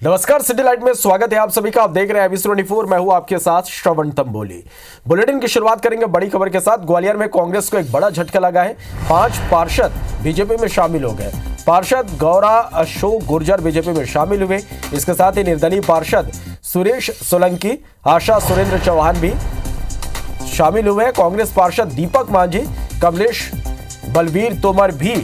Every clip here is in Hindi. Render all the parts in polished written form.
नमस्कार, सिटी लाइट में स्वागत है आप सभी का। आप देख रहे हैं एबी24। मैं हूं आपके साथ श्रवण तंबोली। बुलेटिन की शुरुआत करेंगे बड़ी खबर के साथ। ग्वालियर में कांग्रेस को एक बड़ा झटका लगा है। 5 पार्षद बीजेपी में शामिल हो गए। पार्षद गौरा अशोक गुर्जर बीजेपी में शामिल हुए। इसके साथ ही निर्दलीय पार्षद सुरेश सोलंकी, आशा सुरेंद्र चौहान भी शामिल हुए। कांग्रेस पार्षद दीपक मांझी, कमलेश बलबीर तोमर भी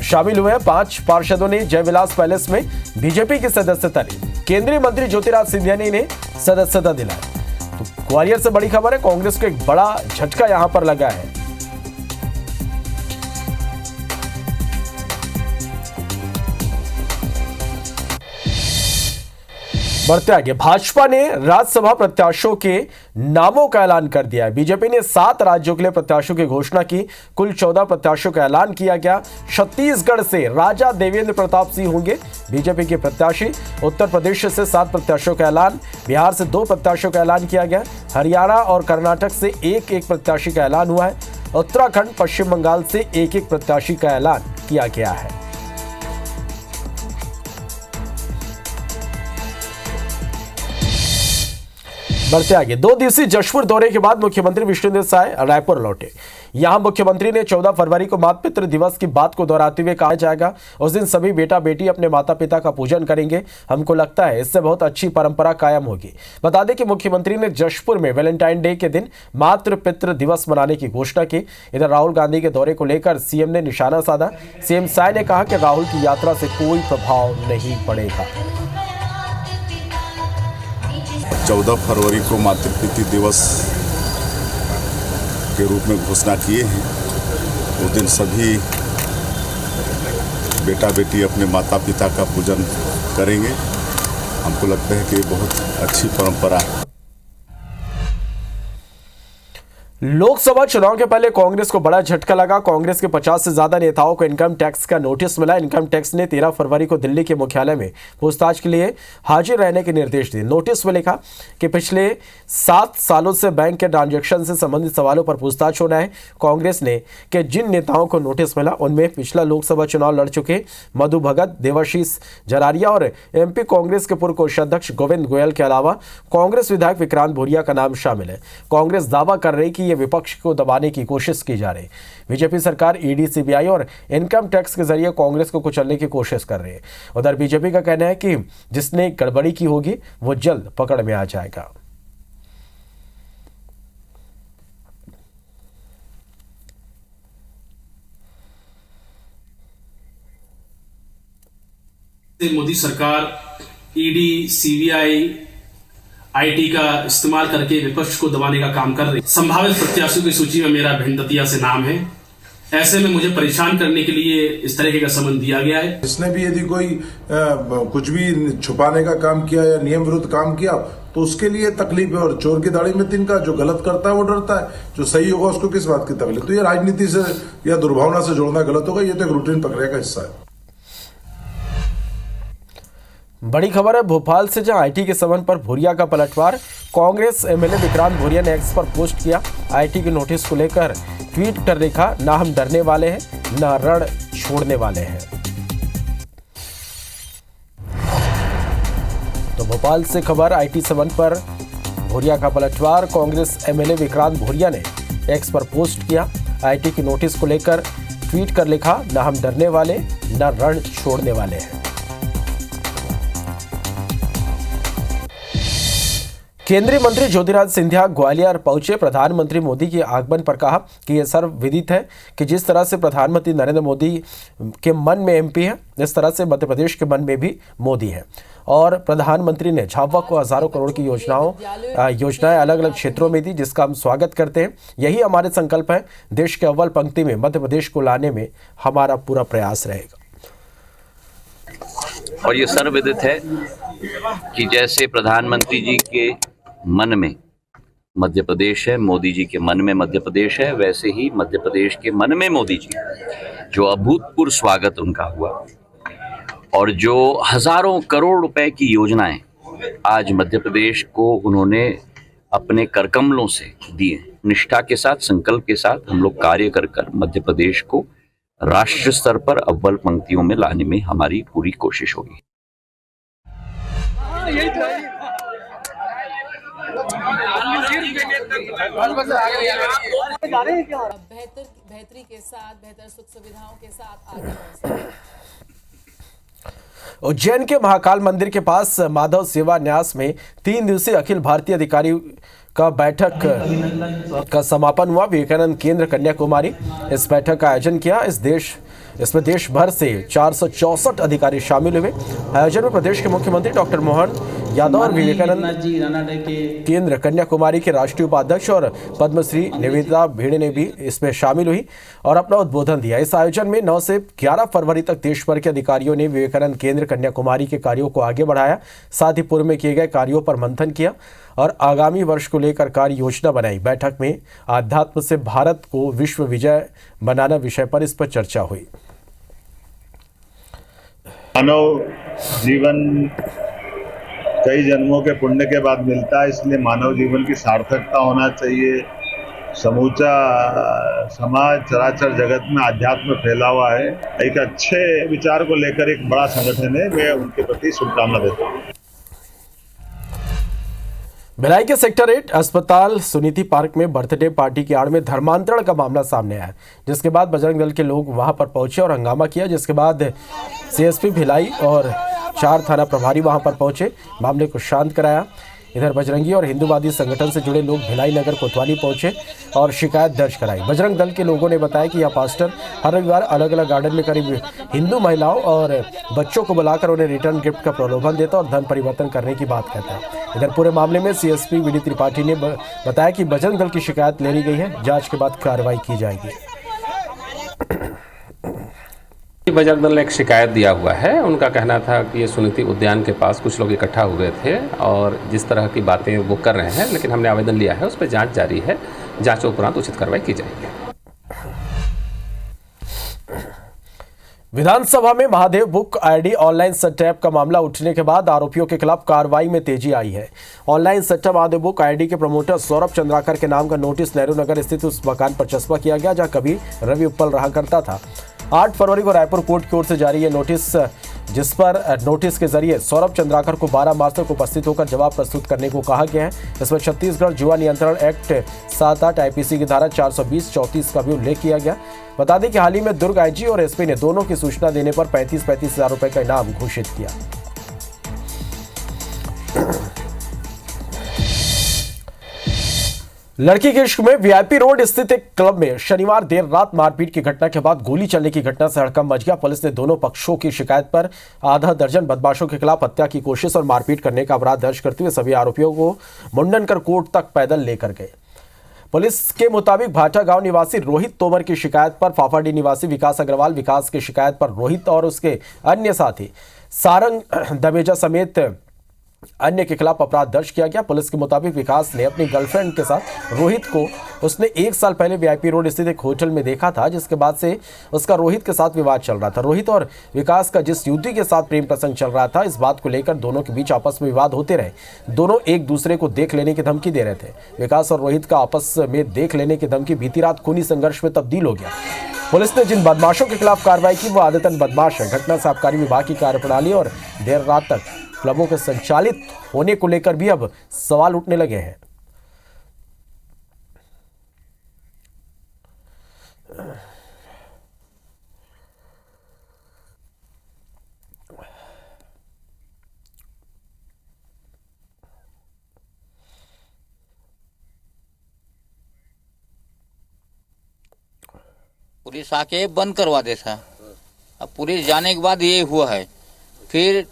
शामिल हुए। 5 पार्षदों ने जयविलास पैलेस में बीजेपी की सदस्यता ली। केंद्रीय मंत्री ज्योतिरादित्य सिंधिया ने सदस्यता दिलाई। तो ग्वालियर से बड़ी खबर है, कांग्रेस को एक बड़ा झटका यहां पर लगा है। बढ़ते आगे, भाजपा ने राज्यसभा प्रत्याशियों के नामों का ऐलान कर दिया है। बीजेपी ने 7 राज्यों के लिए प्रत्याशियों की घोषणा की। कुल 14 प्रत्याशियों का ऐलान किया गया। छत्तीसगढ़ से राजा देवेंद्र प्रताप सिंह होंगे बीजेपी के प्रत्याशी। उत्तर प्रदेश से 7 प्रत्याशियों का ऐलान, बिहार से 2 प्रत्याशियों का ऐलान किया गया। हरियाणा और कर्नाटक से एक प्रत्याशी का ऐलान हुआ है। उत्तराखंड, पश्चिम बंगाल से एक प्रत्याशी का ऐलान किया गया है। बढ़ते आगे, 2 दिवसीय जशपुर दौरे के बाद मुख्यमंत्री विष्णुदेव साय रायपुर लौटे। यहां मुख्यमंत्री ने 14 फरवरी को मातृ पितृ दिवस की बात को दोहराते हुए कहा जाएगा, उस दिन सभी बेटा बेटी अपने माता पिता का पूजन करेंगे। हमको लगता है इससे बहुत अच्छी परंपरा कायम होगी। बता दें कि मुख्यमंत्री ने जशपुर में वैलेंटाइन डे के दिन मातृ पितृ दिवस मनाने की घोषणा की। इधर राहुल गांधी के दौरे को लेकर सीएम ने निशाना साधा। सीएम साय ने कहा कि राहुल की यात्रा से कोई प्रभाव नहीं पड़ेगा। 14 फरवरी को मातृ दिवस के रूप में घोषणा किए हैं। उस दिन सभी बेटा बेटी अपने माता पिता का पूजन करेंगे। हमको लगता है कि बहुत अच्छी परंपरा है। लोकसभा चुनाव के पहले कांग्रेस को बड़ा झटका लगा। कांग्रेस के 50 से ज्यादा नेताओं को इनकम टैक्स का नोटिस मिला। इनकम टैक्स ने 13 फरवरी को दिल्ली के मुख्यालय में पूछताछ के लिए हाजिर रहने के निर्देश दिए। नोटिस में लिखा कि पिछले 7 सालों से बैंक के ट्रांजैक्शन से संबंधित सवालों पर पूछताछ होना है। कांग्रेस ने कि जिन नेताओं को नोटिस मिला उनमें पिछला लोकसभा चुनाव लड़ चुके मधु भगत, देवाशीष जरारिया और एमपी कांग्रेस के पूर्व कोषाध्यक्ष गोविंद गोयल के अलावा कांग्रेस विधायक विक्रांत भूरिया का नाम शामिल है। कांग्रेस दावा कर रही कि ये विपक्ष को दबाने की कोशिश की जा रही। बीजेपी सरकार ईडी, सीबीआई और इनकम टैक्स के जरिए कांग्रेस को कुचलने की कोशिश कर रही है। उधर बीजेपी का कहना है कि जिसने गड़बड़ी की होगी वो जल्द पकड़ में आ जाएगा। मोदी सरकार ईडी, सीबीआई, आईटी का इस्तेमाल करके विपक्ष को दबाने का काम कर रही। संभावित प्रत्याशियों की सूची में मेरा भिंड दतिया से नाम है। ऐसे में मुझे परेशान करने के लिए इस तरह का समन दिया गया है। इसने भी यदि कोई कुछ भी छुपाने का काम किया या नियम विरुद्ध काम किया तो उसके लिए तकलीफ है। और चोर की दाढ़ी में तिनका, जो गलत करता है वो डरता है, जो सही होगा उसको किस बात की तकलीफ। तो ये राजनीति से या दुर्भावना से जोड़ना गलत होगा। ये तो एक रूटीन प्रक्रिया का हिस्सा है। बड़ी खबर है भोपाल से, जहां आईटी के संबंध पर भूरिया का पलटवार। कांग्रेस एमएलए विक्रांत भूरिया ने एक्स पर पोस्ट किया। आईटी के नोटिस को लेकर ट्वीट कर लिखा, ना हम डरने वाले हैं, ना रण छोड़ने वाले हैं। तो भोपाल से खबर, आईटी संबंध पर भूरिया का पलटवार। कांग्रेस एमएलए विक्रांत भूरिया ने एक्स पर पोस्ट किया। आईटी के नोटिस को लेकर ट्वीट कर लिखा, ना हम डरने वाले, ना रण छोड़ने वाले हैं। केंद्रीय मंत्री ज्योतिरादित्य सिंधिया ग्वालियर पहुंचे। प्रधानमंत्री मोदी के आगमन पर कहा कि यह सर्वविदित है कि जिस तरह से प्रधानमंत्री नरेंद्र मोदी के मन में एमपी है, इस तरह से मध्य प्रदेश के मन में भी मोदी है। और प्रधानमंत्री ने झाबुआ को हजारों करोड़ की योजनाएं अलग अलग क्षेत्रों में दी, जिसका हम स्वागत करते हैं। यही हमारे संकल्प है। देश के अव्वल पंक्ति में मध्य प्रदेश को लाने में हमारा पूरा प्रयास रहेगा। और ये सर्वविदित है कि जैसे प्रधानमंत्री जी के मन में मध्य प्रदेश है, मोदी जी के मन में मध्य प्रदेश है, वैसे ही मध्य प्रदेश के मन में मोदी जी, जो अभूतपूर्व स्वागत उनका हुआ और जो हजारों करोड़ रुपए की योजनाएं आज मध्य प्रदेश को उन्होंने अपने करकमलों से दिए। निष्ठा के साथ, संकल्प के साथ हम लोग कार्य कर मध्य प्रदेश को राष्ट्र स्तर पर अव्वल पंक्तियों में लाने में हमारी पूरी कोशिश होगी। बेहतरी के साथ, बेहतर सुख सुविधाओं के साथ आगे बढ़ सके। उज्जैन के महाकाल मंदिर के पास माधव सेवा न्यास में 3 दिवसीय अखिल भारतीय अधिकारी का बैठक का समापन हुआ। विवेकानंद केंद्र कन्याकुमारी इस बैठक का आयोजन किया। इसमें देश भर से 464 अधिकारी शामिल हुए। आयोजन में प्रदेश के मुख्यमंत्री डॉक्टर मोहन यादव और विवेकानंद केंद्र कन्याकुमारी के राष्ट्रीय उपाध्यक्ष और पद्मश्री निवेदिता भिड़े ने भी इसमें शामिल हुई और अपना उद्बोधन दिया। इस आयोजन में 9 से 11 फरवरी तक देश भर के अधिकारियों ने विवेकानंद केंद्र कन्याकुमारी के कार्यों को आगे बढ़ाया। साथ ही पूर्व में किए गए कार्यों पर मंथन किया और आगामी वर्ष को लेकर कार्य योजना बनाई। बैठक में आध्यात्म से भारत को विश्व विजय बनाना विषय पर इस पर चर्चा हुई। मानव जीवन कई जन्मों के पुण्य के बाद मिलता है, इसलिए मानव जीवन की सार्थकता होना चाहिए। समूचा समाज चराचर जगत में अध्यात्म फैला हुआ है। एक अच्छे विचार को लेकर एक बड़ा संगठन है, मैं उनके प्रति शुभकामना देता हूँ। भिलाई के सेक्टर 8 अस्पताल सुनीति पार्क में बर्थडे पार्टी की आड़ में धर्मांतरण का मामला सामने आया, जिसके बाद बजरंग दल के लोग वहां पर पहुंचे और हंगामा किया, जिसके बाद सीएसपी भिलाई और 4 थाना प्रभारी वहां पर पहुंचे, मामले को शांत कराया। इधर बजरंगी और हिंदूवादी संगठन से जुड़े लोग भिलाई नगर कोतवाली पहुंचे और शिकायत दर्ज कराई। बजरंग दल के लोगों ने बताया कि यह पास्टर हर रविवार अलग अलग गार्डन में करीब हिंदू महिलाओं और बच्चों को बुलाकर उन्हें रिटर्न गिफ्ट का प्रलोभन देता और धन परिवर्तन करने की बात कहता है। इधर पूरे मामले में सीएसपी वीडी त्रिपाठी ने बताया कि बजरंग दल की शिकायत ले ली गई है, जांच के बाद कार्रवाई की जाएगी। बजरंग दल ने एक शिकायत दिया हुआ है। उनका कहना था कि ये सुनीति उद्यान के पास कुछ लोग इकट्ठा हुए थे और जिस तरह की बातें वो कर रहे हैं, लेकिन हमने आवेदन लिया है, उस पर जांच जारी है। जांच के उपरांत उचित कार्रवाई की जाएगी। विधानसभा में महादेव बुक आईडी ऑनलाइन सट्टा का मामला उठने के बाद आरोपियों के खिलाफ कार्रवाई में तेजी आई है। ऑनलाइन सट्टा महादेव बुक आईडी के प्रमोटर सौरभ चंद्राकर के नाम का नोटिस नेहरू नगर स्थित उस मकान पर चस्पा किया गया जहां कभी रवि उप्पल रहा करता था। 8 फरवरी को रायपुर कोर्ट की ओर से जारी ये नोटिस, जिस पर नोटिस के जरिए सौरभ चंद्राकर को 12 मार्च तक उपस्थित होकर जवाब प्रस्तुत करने को कहा गया है। इसमें छत्तीसगढ़ जुआ नियंत्रण एक्ट 7-8 आईपीसी की धारा 420-34 का भी उल्लेख किया गया। बता दें कि हाल ही में दुर्ग आईजी और एसपी ने दोनों की सूचना देने पर 35-35 हज़ार रुपए का इनाम घोषित किया। लड़की के इश्क में वीआईपी रोड स्थित एक क्लब में शनिवार देर रात मारपीट की घटना के बाद गोली चलने की घटना से हड़कंप मच गया। पुलिस ने दोनों पक्षों की शिकायत पर आधा दर्जन बदमाशों के खिलाफ हत्या की कोशिश और मारपीट करने का अपराध दर्ज करते हुए सभी आरोपियों को मुंडनकर कोर्ट तक पैदल लेकर गए। पुलिस के मुताबिक भाटा गांव निवासी रोहित तोमर की शिकायत पर फाफाडी निवासी विकास अग्रवाल, विकास की शिकायत पर रोहित और उसके अन्य साथी सारंग दमेजा समेत अन्य के खिलाफ अपराध दर्ज किया गया। पुलिस के मुताबिक विकास ने अपनी गर्लफ्रेंड के साथ रोहित को उसने 1 साल पहले वीआईपी रोड स्थित एक होटल में देखा था, जिसके बाद से उसका रोहित के साथ विवाद चल रहा था। रोहित और विकास का जिस युवती के साथ प्रेम प्रसंग चल रहा था, इस बात को लेकर दोनों के बीच आपस में विवाद होते रहे। दोनों एक दूसरे को देख लेने की धमकी दे रहे थे। विकास और रोहित का आपस में देख लेने की धमकी बीती रात खूनी संघर्ष में तब्दील हो गया। पुलिस ने जिन बदमाशों के खिलाफ कार्रवाई की वो आदतन बदमाश है। घटना से आबकारी विभाग की कार्यप्रणाली और देर रात तक क्लबों के संचालित होने को लेकर भी अब सवाल उठने लगे हैं। पुलिस आके बंद करवा देता। अब पुलिस जाने के बाद ये हुआ है। फिर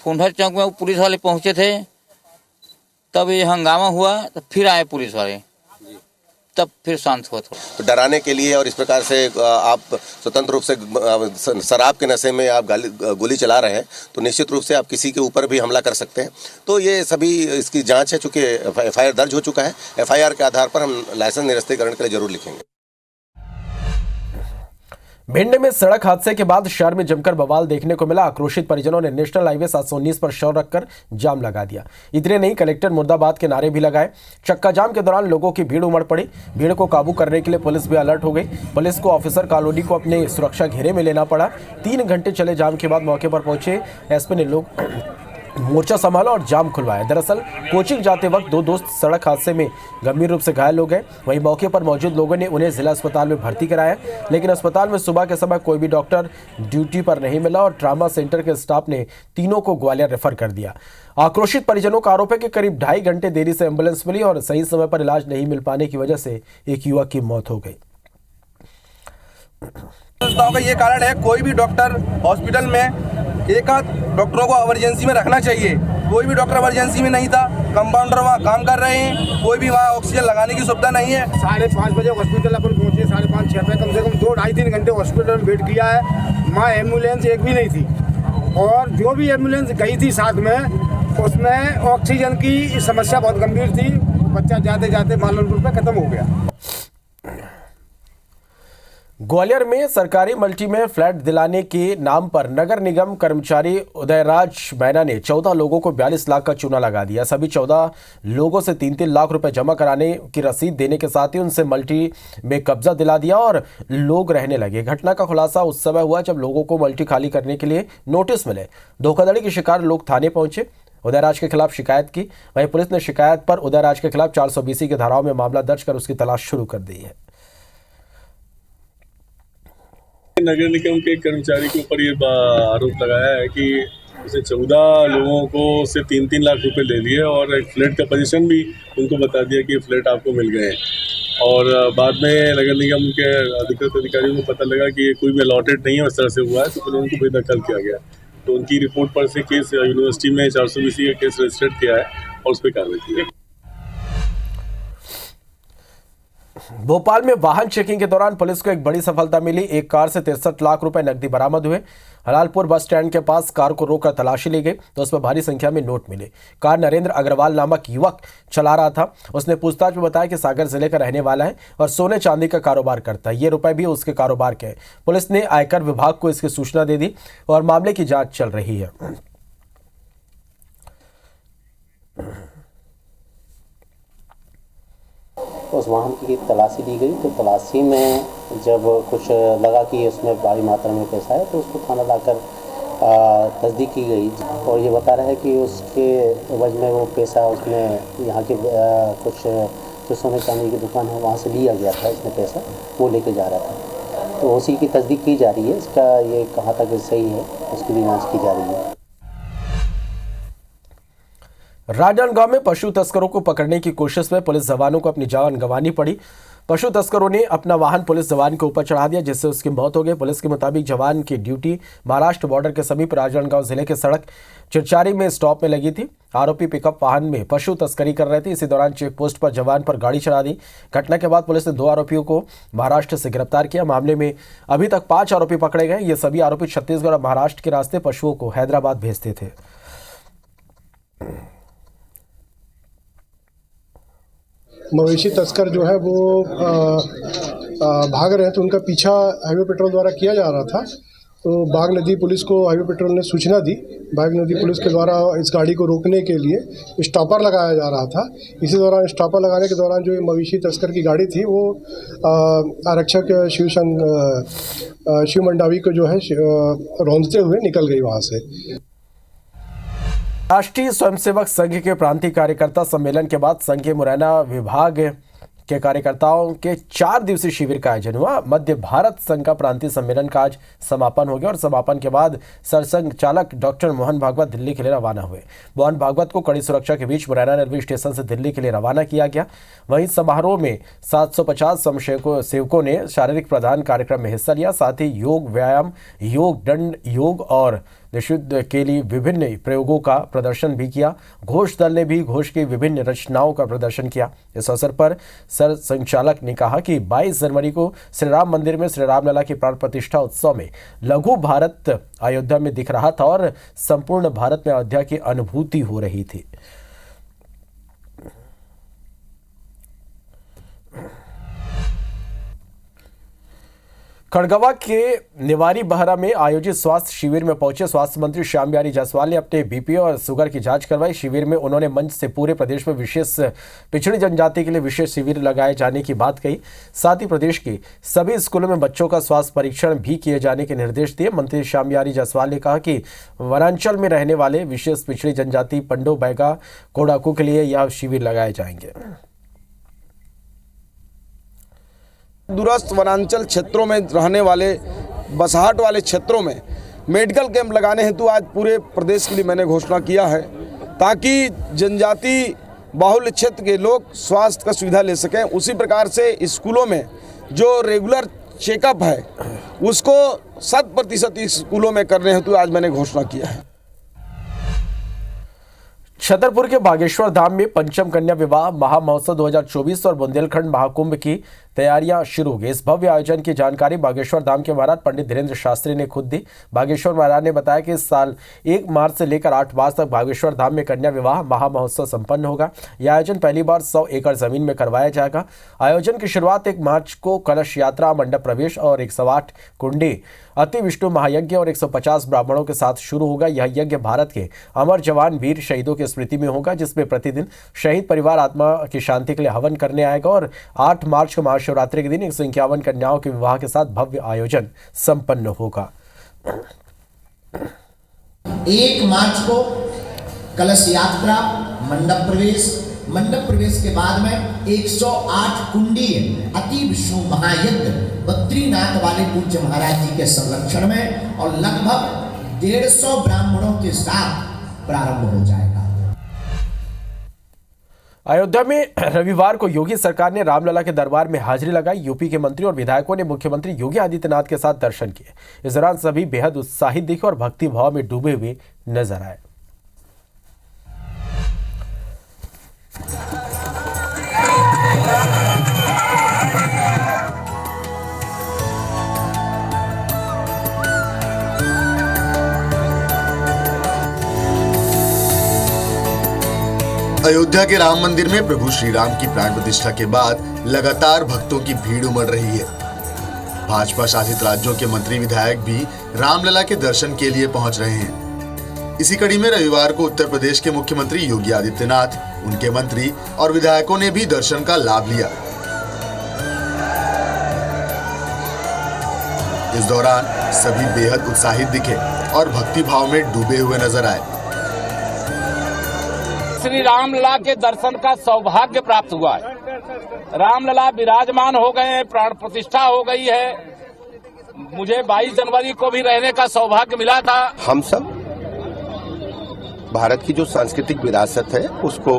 फुंडर चौक में पुलिस वाले पहुंचे थे, तब ये हंगामा हुआ, तो फिर आए पुलिस वाले, तब फिर शांत हुआ थोड़ा। तो डराने के लिए और इस प्रकार से आप स्वतंत्र रूप से शराब के नशे में आप गोली चला रहे हैं, तो निश्चित रूप से आप किसी के ऊपर भी हमला कर सकते हैं। तो ये सभी इसकी जांच है, चूंकि एफआईआर दर्ज हो चुका है। एफआईआर के आधार पर हम लाइसेंस निरस्तीकरण के लिए जरूर लिखेंगे। भिंड में सड़क हादसे के बाद शहर में जमकर बवाल देखने को मिला। आक्रोशित परिजनों ने नेशनल हाईवे 719 पर शव रखकर जाम लगा दिया। इतने नहीं, कलेक्टर मुर्दाबाद के नारे भी लगाए। चक्का जाम के दौरान लोगों की भीड़ उमड़ पड़ी। भीड़ को काबू करने के लिए पुलिस भी अलर्ट हो गई। पुलिस को ऑफिसर कॉलोनी को अपने सुरक्षा घेरे में लेना पड़ा। 3 घंटे चले जाम के बाद मौके पर पहुंचे एसपी ने मोर्चा संभाला और जाम खुलवाया। दरअसल कोचिंग जाते वक्त दो दोस्त सड़क हादसे में गंभीर रूप से घायल हो गए। वहीं मौके पर मौजूद लोगों ने उन्हें जिला अस्पताल में भर्ती कराया, लेकिन अस्पताल में सुबह के समय कोई भी डॉक्टर ड्यूटी पर नहीं मिला और ट्रामा सेंटर के स्टाफ ने तीनों को ग्वालियर रेफर कर दिया। आक्रोशित परिजनों का आरोप है कि करीब 2.5 घंटे देरी से एम्बुलेंस मिली और सही समय पर इलाज नहीं मिल पाने की वजह से एक युवक की मौत हो गई। का ये कारण है, कोई भी डॉक्टर हॉस्पिटल में एक आध डॉक्टरों को इमरजेंसी में रखना चाहिए। कोई भी डॉक्टर इमरजेंसी में नहीं था। कंपाउंडर वहाँ काम कर रहे हैं, कोई भी वहाँ ऑक्सीजन लगाने की सुविधा नहीं है। 5:30 बजे हॉस्पिटल अपन पहुँचे, 5:30-6 पे कम से कम 2-2.5-3 घंटे हॉस्पिटल में वेट किया है। वहाँ एम्बुलेंस एक भी नहीं थी और जो भी एम्बुलेंस गई थी साथ में उसमें ऑक्सीजन की समस्या बहुत गंभीर थी। बच्चा जाते जाते मालनपुर पे खत्म हो गया। ग्वालियर में सरकारी मल्टी में फ्लैट दिलाने के नाम पर नगर निगम कर्मचारी उदयराज मैना ने 14 लोगों को 42 लाख का चूना लगा दिया। सभी 14 लोगों से 3-3 लाख रुपए जमा कराने की रसीद देने के साथ ही उनसे मल्टी में कब्जा दिला दिया और लोग रहने लगे। घटना का खुलासा उस समय हुआ जब लोगों को मल्टी खाली करने के लिए नोटिस मिले। धोखाधड़ी के शिकार लोग थाने पहुंचे, उदयराज के खिलाफ शिकायत की। वहीं पुलिस ने शिकायत पर उदयराज के खिलाफ 420 की धाराओं में मामला दर्ज कर उसकी तलाश शुरू कर दी है। नगर निगम के कर्मचारी के ऊपर ये आरोप लगाया है कि उसने 14 लोगों को से 3-3 लाख रुपए ले लिए और एक फ्लैट का पोजीशन भी उनको बता दिया कि ये फ्लैट आपको मिल गए हैं। और बाद में नगर निगम के अधिकृत अधिकारियों को पता लगा कि ये कोई भी अलॉटेड नहीं है, उस तरह से हुआ है, तो फिर उनको बेदखल किया गया। तो उनकी रिपोर्ट पर से केस यूनिवर्सिटी में 420 का केस रजिस्टर्ड किया है और उस पर कार्रवाई की है। भोपाल में वाहन चेकिंग के दौरान पुलिस को एक बड़ी सफलता मिली। एक कार से 63 लाख रुपए नकदी बरामद हुए। हलालपुर बस स्टैंड के पास कार को रोककर तलाशी ली गई तो उसमें भारी संख्या में नोट मिले। कार नरेंद्र अग्रवाल नामक युवक चला रहा था। उसने पूछताछ में बताया कि सागर जिले का रहने वाला है और सोने चांदी का कारोबार करता है। ये रुपए भी उसके कारोबार के हैं। पुलिस ने आयकर विभाग को इसकी सूचना दे दी और मामले की जांच चल रही है। उस वाहन की तलाशी ली गई तो तलाशी में जब कुछ लगा कि उसमें भारी मात्रा में पैसा है तो उसको थाना लाकर तस्दीक की गई और ये बता रहा है कि उसके एवज में वो पैसा उसमें यहाँ के कुछ जो सोने चांदी की दुकान है वहाँ से लिया गया था। इसमें पैसा वो लेके जा रहा था तो उसी की तस्दीक की जा रही है। इसका ये कहाँ तक सही है उसकी भी जाँच की जा रही है। राजनांदगांव में पशु तस्करों को पकड़ने की कोशिश में पुलिस जवानों को अपनी जान गंवानी पड़ी। पशु तस्करों ने अपना वाहन पुलिस जवान के ऊपर चढ़ा दिया जिससे उसकी मौत हो गई। पुलिस के मुताबिक जवान की ड्यूटी महाराष्ट्र बॉर्डर के समीप राजनांदगांव जिले के सड़क चिरचारी में स्टॉप में लगी थी। आरोपी पिकअप वाहन में पशु तस्करी कर रहे थे। इसी दौरान चेक पोस्ट पर जवान पर गाड़ी चढ़ा दी। घटना के बाद पुलिस ने 2 आरोपियों को महाराष्ट्र से गिरफ्तार किया। मामले में अभी तक 5 आरोपी पकड़े गए। ये सभी आरोपी छत्तीसगढ़ और महाराष्ट्र के रास्ते पशुओं को हैदराबाद भेजते थे। मवेशी तस्कर जो है वो भाग रहे हैं तो उनका पीछा हाईवे पेट्रोल द्वारा किया जा रहा था। तो बाग नदी पुलिस को हाईवे पेट्रोल ने सूचना दी। बाग नदी पुलिस के द्वारा इस गाड़ी को रोकने के लिए स्टॉपर लगाया जा रहा था। इसी दौरान स्टॉपर लगाने के दौरान जो मवेशी तस्कर की गाड़ी थी वो आरक्षक शिव मंडावी को जो है रौंदते हुए निकल गई वहाँ से। राष्ट्रीय स्वयंसेवक संघ के प्रांतीय कार्यकर्ता सम्मेलन के बाद संघ के मुरैना विभाग के कार्यकर्ताओं के 4 दिवसीय शिविर का आयोजन हुआ। मध्य भारत संघ का प्रांतीय सम्मेलन का आज समापन हो गया और समापन के बाद सरसंघ चालक डॉक्टर मोहन भागवत दिल्ली के लिए रवाना हुए। मोहन भागवत को कड़ी सुरक्षा के बीच मुरैना रेलवे स्टेशन से दिल्ली के लिए रवाना किया गया। वहीं समारोह में 750 स्वयंसेवकों ने शारीरिक प्रदान कार्यक्रम में हिस्सा लिया। साथ ही योग, व्यायाम, योग, दंड योग और निषिद्ध के लिए विभिन्न प्रयोगों का प्रदर्शन भी किया। घोष दल ने भी घोष की विभिन्न रचनाओं का प्रदर्शन किया। इस अवसर पर सर संचालक ने कहा कि 22 जनवरी को श्री राम मंदिर में श्री रामलला की प्राण प्रतिष्ठा उत्सव में लघु भारत अयोध्या में दिख रहा था और संपूर्ण भारत में अयोध्या की अनुभूति हो रही थी। खड़गवा के निवारी बहरा में आयोजित स्वास्थ्य शिविर में पहुंचे स्वास्थ्य मंत्री श्याम बिहारी जायसवाल ने अपने बीपी और शुगर की जांच करवाई। शिविर में उन्होंने मंच से पूरे प्रदेश में विशेष पिछड़ी जनजाति के लिए विशेष शिविर लगाए जाने की बात कही। साथ ही प्रदेश के सभी स्कूलों में बच्चों का स्वास्थ्य परीक्षण भी किए जाने के निर्देश दिए। मंत्री श्याम बिहारी जायसवाल ने कहा कि वनांचल में रहने वाले विशेष पिछड़ी जनजाति पंडो, बैगा, कोडाकू के लिए यह शिविर लगाए जाएंगे। दूरस्थ वनांचल क्षेत्रों में रहने वाले बसहाट वाले क्षेत्रों में मेडिकल कैंप लगाने हेतु आज पूरे प्रदेश के लिए मैंने घोषणा किया है, ताकि जनजाति बाहुल्य क्षेत्र के लोग स्वास्थ्य का सुविधा ले सकें। उसी प्रकार से स्कूलों में जो रेगुलर चेकअप है उसको 100% स्कूलों में करने हेतु आज मैंने घोषणा किया है। छतरपुर के बागेश्वर धाम में पंचम कन्या विवाह महामहोत्सव 2024 और बुंदेलखंड महाकुंभ की तैयारियां शुरू हो गई। इस भव्य आयोजन की जानकारी बागेश्वर धाम के महाराज पंडित धीरेन्द्र शास्त्री ने खुद दी। बागेश्वर महाराज ने बताया कि इस साल 1 मार्च से लेकर 8 मार्च तक बागेश्वर धाम में कन्या विवाह महामहोत्सव संपन्न होगा। यह आयोजन पहली बार 100 एकड़ जमीन में करवाया जाएगा। आयोजन की शुरुआत 1 मार्च को कलश यात्रा, मंडप प्रवेश और 108 कुंडी, अति विष्णु महायज्ञ और 150 ब्राह्मणों के साथ शुरू होगा। यह यज्ञ भारत के अमर जवान वीर शहीदों की स्मृति में होगा, जिसमें प्रतिदिन शहीद परिवार आत्मा की शांति के लिए हवन करने आएगा। और 8 मार्च को महाशिवरात्रि के दिन 151 कन्याओं के विवाह के साथ भव्य आयोजन संपन्न होगा। 1 मार्च को कलश यात्रा, मंडप प्रवेश के बाद में 108 कुंडी अति विष्णु महायज्ञ बद्रीनाथ वाले पूज्य महाराज जी के संरक्षण में और लगभग 150 ब्राह्मणों के साथ प्रारंभ हो जाएगा। अयोध्या में रविवार को योगी सरकार ने रामलला के दरबार में हाजिरी लगाई। यूपी के मंत्री और विधायकों ने मुख्यमंत्री योगी आदित्यनाथ के साथ दर्शन किए। इस दौरान सभी बेहद उत्साहित दिखे और भक्ति भाव में डूबे हुए नजर आए। अयोध्या के राम मंदिर में प्रभु श्री राम की प्राण प्रतिष्ठा के बाद लगातार भक्तों की भीड़ उमड़ रही है। भाजपा शासित राज्यों के मंत्री विधायक भी रामलला के दर्शन के लिए पहुंच रहे हैं। इसी कड़ी में रविवार को उत्तर प्रदेश के मुख्यमंत्री योगी आदित्यनाथ, उनके मंत्री और विधायकों ने भी दर्शन का लाभ लिया। इस दौरान सभी बेहद उत्साहित दिखे और भक्ति भाव में डूबे हुए नजर आए। श्री रामलला के दर्शन का सौभाग्य प्राप्त हुआ है। रामलला विराजमान हो गए हैं, प्राण प्रतिष्ठा हो गई है। मुझे 22 जनवरी को भी रहने का सौभाग्य मिला था। हम सब भारत की जो सांस्कृतिक विरासत है उसको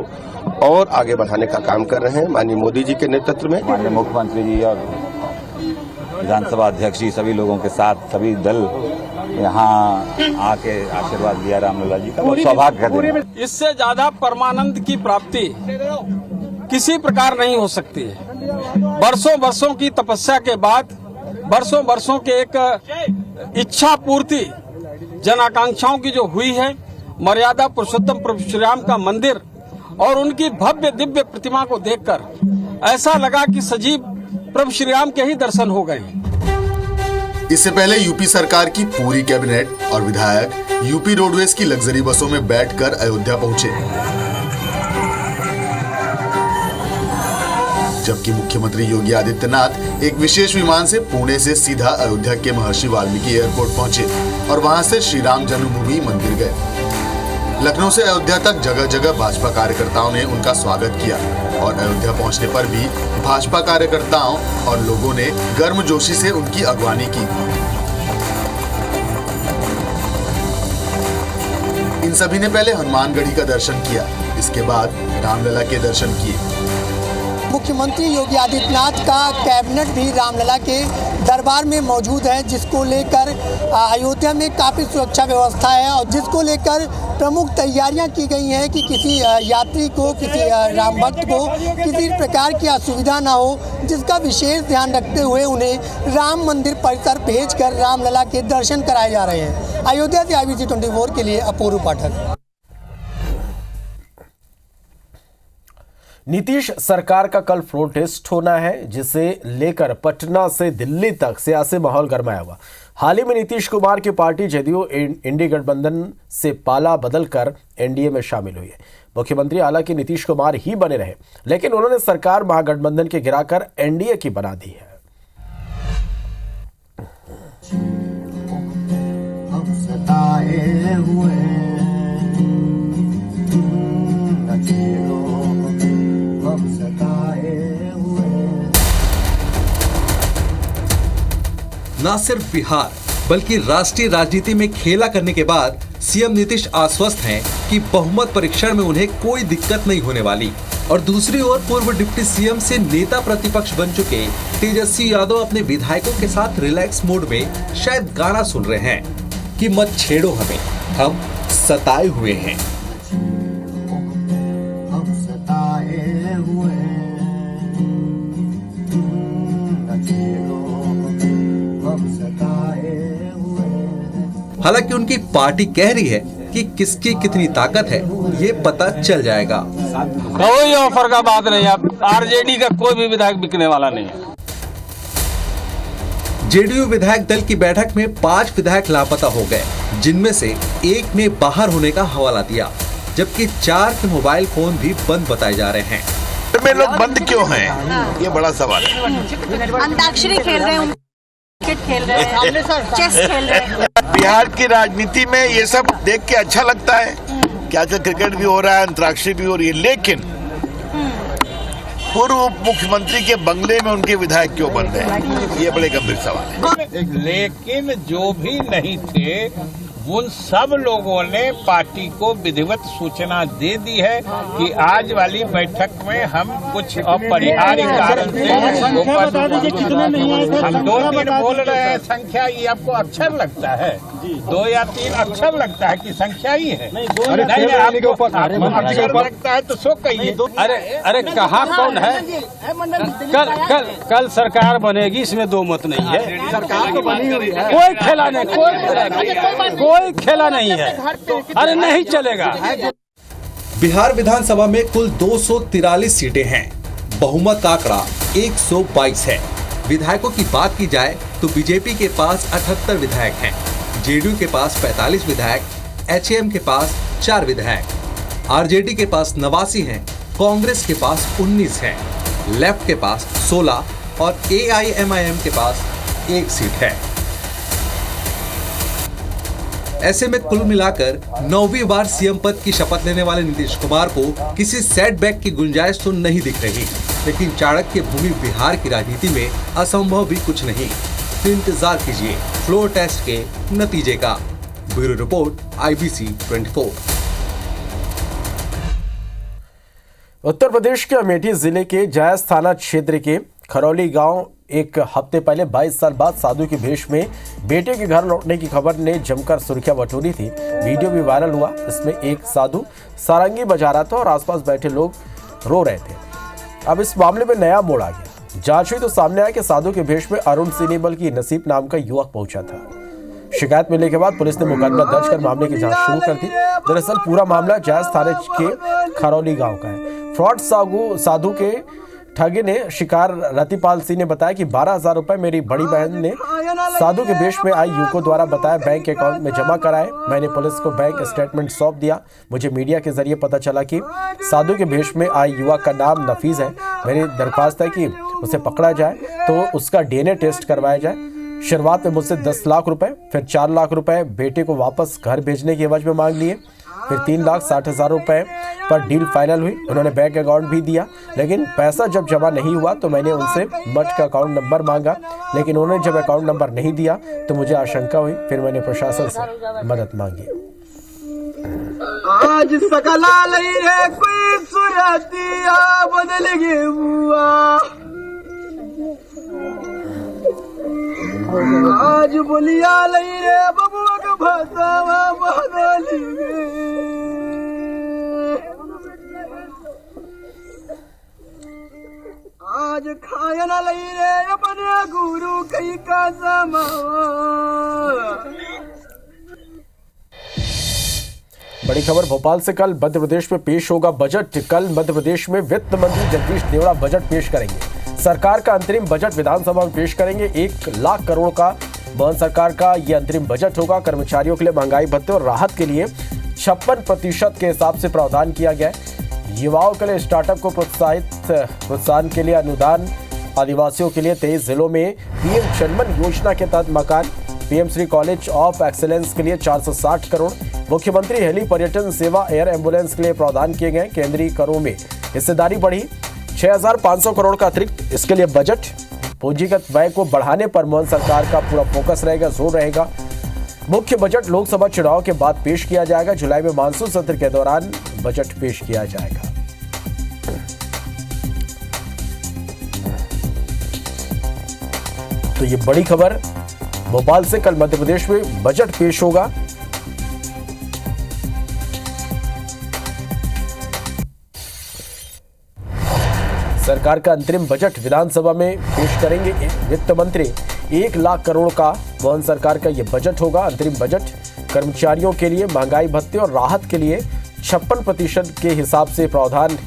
और आगे बढ़ाने का काम कर रहे हैं। माननीय मोदी जी के नेतृत्व में माननीय मुख्यमंत्री जी और विधानसभा अध्यक्ष जी सभी लोगों के साथ सभी दल यहाँ आके आशीर्वाद लिया रामलला जी का, सौभाग्य है। इससे ज्यादा परमानंद की प्राप्ति किसी प्रकार नहीं हो सकती है। वर्षों वर्षों की तपस्या के बाद, वर्षों वर्षों के एक इच्छा पूर्ति जन आकांक्षाओं की जो हुई है, मर्यादा पुरुषोत्तम प्रभु श्री राम का मंदिर और उनकी भव्य दिव्य प्रतिमा को देखकर ऐसा लगा कि सजीव प्रभु श्री राम के ही दर्शन हो गए। इससे पहले यूपी सरकार की पूरी कैबिनेट और विधायक यूपी रोडवेज की लग्जरी बसों में बैठकर अयोध्या पहुंचे, जबकि मुख्यमंत्री योगी आदित्यनाथ एक विशेष विमान से पुणे से सीधा अयोध्या के महर्षि वाल्मीकि एयरपोर्ट पहुंचे और वहां से श्री राम जन्मभूमि मंदिर गए। लखनऊ से अयोध्या तक जगह जगह भाजपा कार्यकर्ताओं ने उनका स्वागत किया और अयोध्या पहुंचने पर भी भाजपा कार्यकर्ताओं और लोगों ने गर्मजोशी से उनकी अगवानी की। इन सभी ने पहले हनुमानगढ़ी का दर्शन किया, इसके बाद रामलला के दर्शन किए। मुख्यमंत्री योगी आदित्यनाथ का कैबिनेट भी रामलला के दरबार में मौजूद है, जिसको लेकर अयोध्या में काफ़ी सुरक्षा व्यवस्था है और जिसको लेकर प्रमुख तैयारियां की गई हैं कि किसी यात्री को, किसी राम भक्त को किसी प्रकार की असुविधा ना हो, जिसका विशेष ध्यान रखते हुए उन्हें राम मंदिर परिसर भेजकर रामलला के दर्शन कराए जा रहे हैं। अयोध्या से IBC 24 के लिए अपूर्व पाठक। नीतीश सरकार का कल फ्लोर टेस्ट होना है, जिसे लेकर पटना से दिल्ली तक सियासी माहौल गरमाया हुआ। हाल ही में नीतीश कुमार की पार्टी जदयू इंडी गठबंधन से पाला बदलकर एनडीए में शामिल हुई है। मुख्यमंत्री हालांकि नीतीश कुमार ही बने रहे, लेकिन उन्होंने सरकार महागठबंधन के गिराकर एनडीए की बना दी है। न सिर्फ बिहार बल्कि राष्ट्रीय राजनीति में खेला करने के बाद सीएम नीतीश आश्वस्त हैं कि बहुमत परीक्षण में उन्हें कोई दिक्कत नहीं होने वाली। और दूसरी ओर पूर्व डिप्टी सीएम से नेता प्रतिपक्ष बन चुके तेजस्वी यादव अपने विधायकों के साथ रिलैक्स मोड में शायद गाना सुन रहे हैं कि मत छेड़ो हमें, हम सताए हुए हैं। हालांकि उनकी पार्टी कह रही है कि किसकी कितनी ताकत है ये पता चल जाएगा। कोई ऑफर का बात नहीं है, आरजेडी का कोई भी विधायक बिकने वाला नहीं है। जेडीयू विधायक दल की बैठक में 5 विधायक लापता हो गए, जिनमें से एक ने बाहर होने का हवाला दिया, जबकि 4 के मोबाइल फोन भी बंद बताए जा रहे हैं। में लोग बंद क्यों हैं? ये बड़ा सवाल है। अंताक्षरी खेल रहे हैं, क्रिकेट खेल रहे हैं, चेस खेल रहे हैं। बिहार की राजनीति में ये सब देख के अच्छा लगता है कि आजकल क्रिकेट भी हो रहा है, अंतर्राष्ट्रीय भी हो रही है, लेकिन पूर्व मुख्यमंत्री के बंगले में उनके विधायक क्यों बंद हैं? ये बड़े गंभीर सवाल है। लेकिन जो भी नहीं थे उन सब लोगों ने पार्टी को विधिवत सूचना दे दी है कि आज वाली बैठक में हम कुछ अपरिहार्य कारण से हम 2-3 बोल रहे हैं। संख्या ये आपको अक्षर लगता है? 2 या 3 अक्षर लगता है कि संख्या ही है? नहीं, आपको अक्षर लगता है तो सो कहिए। अरे कहाँ कौन है? कल सरकार बनेगी, इसमें 2 मत नहीं है। सरकार तो बनी हुई है, कोई खेला नहीं, कोई खेला नहीं है। अरे नहीं चलेगा। बिहार विधानसभा में कुल 243 सीटें हैं। बहुमत का आंकड़ा 122 है। विधायकों की बात की जाए तो बीजेपी के पास 78 विधायक हैं, जेडीयू के पास 45 विधायक, एचएम के पास 4 विधायक, आरजेडी के पास 89 हैं, कांग्रेस के पास 19 हैं, लेफ्ट के पास 16 और एआईएमआईएम के पास 1 सीट है। ऐसे में कुल मिलाकर 9वीं बार सीएम पद की शपथ लेने वाले नीतीश कुमार को किसी सेटबैक की गुंजाइश तो नहीं दिख रही, लेकिन चाणक्य भूमि बिहार की राजनीति में असंभव भी कुछ नहीं। तो इंतजार कीजिए फ्लोर टेस्ट के नतीजे का। Bureau report, IBC 24। Uttar Pradesh के अमेठी जिले के जायस थाना क्षेत्र के खरौली गांव एक हफ्ते पहले 22 साल बाद साधु के भेष में बेटे के घर लौटने की खबर ने जमकर सुर्खियां बटोरी थी। वीडियो भी वायरल हुआ। इसमें एक साधु सारंगी बजा रहा था और आसपास बैठे लोग रो रहे थे। अब इस मामले में नया मोड़ आ गया। जांच हुई तो सामने आया कि साधु के भेष में अरुण सिनीबल की नसीब नाम का युवक पहुंचा था। शिकायत मिलने के बाद पुलिस ने मुकदमा दर्ज कर मामले की जांच शुरू कर दी। दरअसल पूरा मामला जायस थाने के खरौली गाँव का है। फ्रॉड साधु के ठगी ने शिकार रतिपाल सिंह ने बताया कि 12,000 रुपए मेरी बड़ी बहन ने साधु के भेष में आई युवकों द्वारा बताया बैंक अकाउंट में जमा कराए। मैंने पुलिस को बैंक स्टेटमेंट सौंप दिया। मुझे मीडिया के जरिए पता चला कि साधु के भेष में आई युवक का नाम नफीज है। मेरी दरख्वास्त है कि उसे पकड़ा जाए तो उसका DNA टेस्ट करवाया जाए। शुरुआत में मुझसे 10 लाख रुपए, फिर 4 लाख रुपए बेटे को वापस घर भेजने की एवज में मांग लिए। फिर 3,60,000 रुपए पर डील फाइनल हुई। उन्होंने बैंक अकाउंट भी दिया, लेकिन पैसा जब जमा नहीं हुआ तो मैंने उनसे मठ का अकाउंट नंबर मांगा, लेकिन उन्होंने जब अकाउंट नंबर नहीं दिया तो मुझे आशंका हुई। फिर मैंने प्रशासन से मदद मांगी। आज सकला लई रे कोई सुरतिया बदल गे बुआ, आज बोलिया लई रे बबुआ का भाषावा बदल गे। आज खाया ना लई रे अपने गुरु कई का जमा। बड़ी खबर भोपाल से, कल मध्य प्रदेश में पेश होगा बजट। कल मध्य प्रदेश में वित्त मंत्री जगदीश देवड़ा बजट पेश करेंगे। सरकार का अंतरिम बजट विधानसभा में पेश करेंगे। 1 लाख करोड़ का मोदी सरकार का यह अंतरिम बजट होगा। कर्मचारियों के लिए महंगाई भत्ते और राहत के लिए 56% के हिसाब से प्रावधान किया गया है। युवाओं के लिए स्टार्टअप को प्रोत्साहन के लिए अनुदान, आदिवासियों के लिए 23 जिलों में पीएम जनमन योजना के तहत मकान, PM Shri college of excellence के लिए 460 करोड़, मुख्यमंत्री हेली पर्यटन सेवा, एयर एम्बुलेंस के लिए प्रावधान किए गए। केंद्रीय करों में हिस्सेदारी बढ़ी, 6500 करोड़ का अतिरिक्त इसके लिए बजट। पूंजीगत व्यय को बढ़ाने पर मोदी सरकार का पूरा फोकस रहेगा, जोर रहेगा। मुख्य बजट लोकसभा चुनाव के बाद पेश किया जाएगा। जुलाई में मानसून सत्र के दौरान बजट पेश किया जाएगा। तो ये बड़ी खबर भोपाल से, कल मध्य प्रदेश में बजट पेश होगा। सरकार का अंतरिम बजट विधानसभा में पेश करेंगे वित्त मंत्री। 1 लाख करोड़ का मोदी सरकार का यह बजट होगा। अंतरिम बजट कर्मचारियों के लिए महंगाई भत्ते और राहत के लिए 56% के हिसाब से प्रावधान।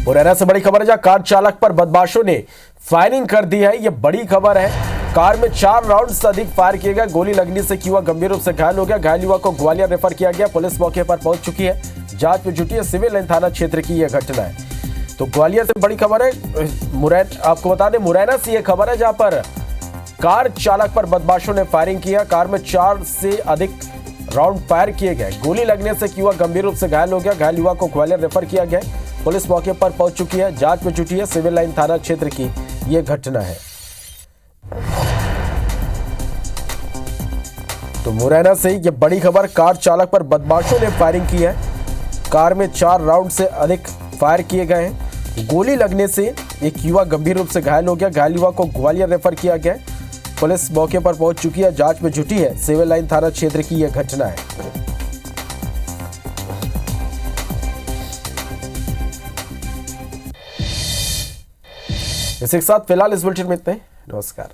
मुरैना से बड़ी खबर है, जहां कार चालक पर बदमाशों ने फायरिंग कर दी है। यह बड़ी खबर है। कार में 4 राउंड से अधिक फायर किए गए। गोली लगने से युवक गंभीर रूप से घायल हो गया। घायल युवक को ग्वालियर रेफर किया गया। पुलिस मौके पर पहुंच चुकी है, जांच में जुटी है। सिविल लाइन थाना क्षेत्र की यह घटना है। तो ग्वालियर से बड़ी खबर है। आपको बता दें, मुरैना से यह खबर है, जहां पर कार चालक पर बदमाशों ने फायरिंग किया। कार में 4 से अधिक राउंड फायर किए गए। गोली लगने से युवक गंभीर रूप से घायल हो गया। घायल युवक को ग्वालियर रेफर किया गया। पुलिस मौके पर पहुंच चुकी है, जांच में जुटी है। सिविल लाइन थाना क्षेत्र की यह घटना है। तो मुरैना से यह बड़ी खबर, कार चालक पर बदमाशों ने फायरिंग की है। कार में 4 राउंड से अधिक फायर किए गए हैं। गोली लगने से एक युवक गंभीर रूप से घायल हो गया। घायल युवक को ग्वालियर रेफर किया गया। पुलिस मौके पर पहुंच चुकी है, जांच में जुटी है। सिविल लाइन थाना क्षेत्र की यह घटना है। इसी के साथ फिलहाल इस बुलेटिन में इतना ही। नमस्कार।